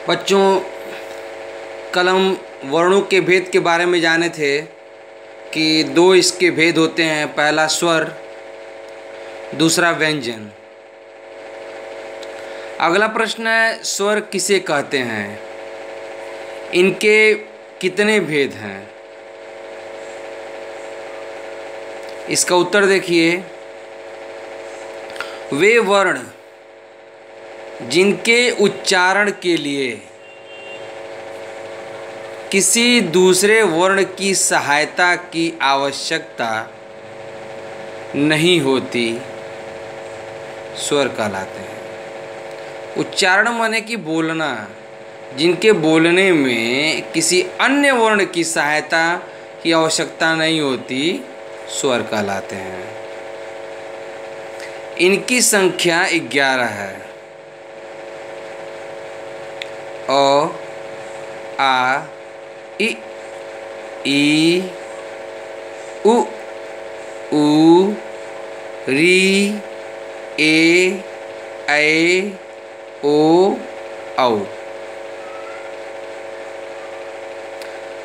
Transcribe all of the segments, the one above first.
बच्चों, कल हम वर्णों के भेद के बारे में जाने थे कि दो इसके भेद होते हैं। पहला स्वर, दूसरा व्यंजन। अगला प्रश्न है, स्वर किसे कहते हैं, इनके कितने भेद हैं। इसका उत्तर देखिए, वे वर्ण जिनके उच्चारण के लिए किसी दूसरे वर्ण की सहायता की आवश्यकता नहीं होती, स्वर कहलाते हैं। उच्चारण माने कि बोलना, जिनके बोलने में किसी अन्य वर्ण की सहायता की आवश्यकता नहीं होती, स्वर कहलाते हैं। इनकी संख्या 11 है। अ, आ, इ, ई, उ, ऊ, री, ए, ऐ, ओ, औ।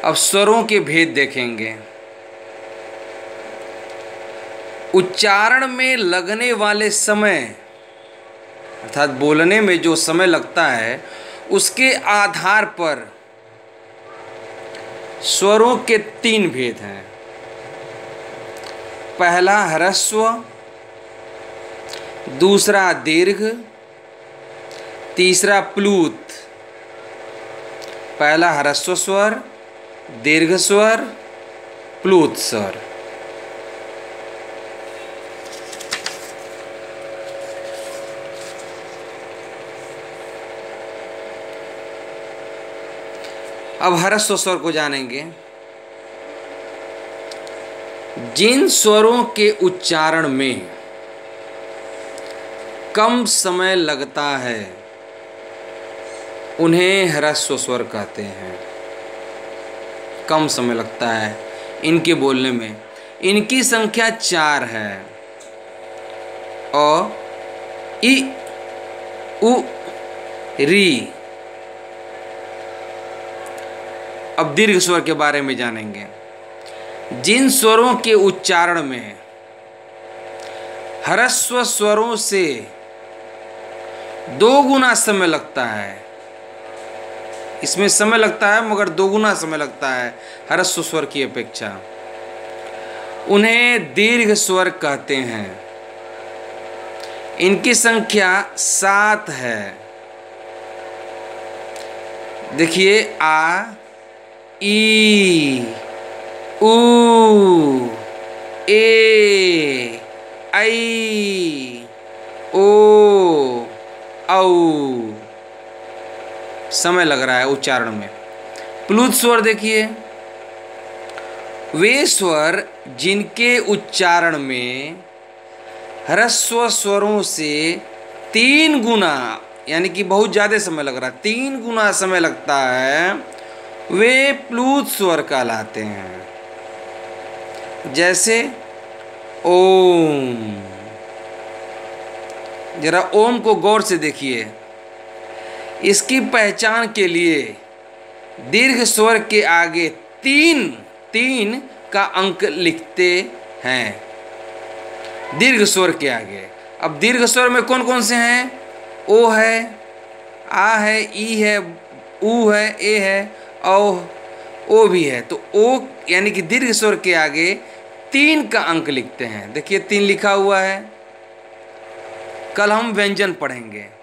अब स्वरों के भेद देखेंगे। उच्चारण में लगने वाले समय, अर्थात बोलने में जो समय लगता है, उसके आधार पर स्वरों के 3 भेद हैं। पहला ह्रस्व, दूसरा दीर्घ, तीसरा प्लूत। पहला ह्रस्व स्वर, दीर्घ स्वर, प्लूत स्वर। अब ह्रस्व स्वर को जानेंगे। जिन स्वरों के उच्चारण में कम समय लगता है, उन्हें ह्रस्व स्वर कहते हैं। कम समय लगता है इनके बोलने में। इनकी संख्या 4 है। अ, इ, उ, री। अब दीर्घ स्वर के बारे में जानेंगे। जिन स्वरों के उच्चारण में ह्रस्व स्वरों से 2 गुना समय लगता है, इसमें समय लगता है मगर 2 गुना समय लगता है ह्रस्व स्वर की अपेक्षा, उन्हें दीर्घ स्वर कहते हैं। इनकी संख्या 7 है। देखिए, आ, ई, ऊ, ए, ऐ, ओ, औ। समय लग रहा है उच्चारण में। प्लुत स्वर देखिए, वे स्वर जिनके उच्चारण में ह्रस्व स्वरों से 3 गुना, यानी कि बहुत ज़्यादा समय लग रहा है, 3 गुना समय लगता है, वे प्लुत स्वर कहलाते हैं। जैसे ओम। जरा ओम को गौर से देखिए। इसकी पहचान के लिए दीर्घ स्वर के आगे 3 का अंक लिखते हैं। दीर्घ स्वर के आगे। अब दीर्घ स्वर में कौन कौन से हैं? ओ है, आ है, ई है, ऊ है, ए है, ओ भी है। तो ओ यानी कि दीर्घ स्वर के आगे 3 का अंक लिखते हैं। देखिए 3 लिखा हुआ है। कल हम व्यंजन पढ़ेंगे।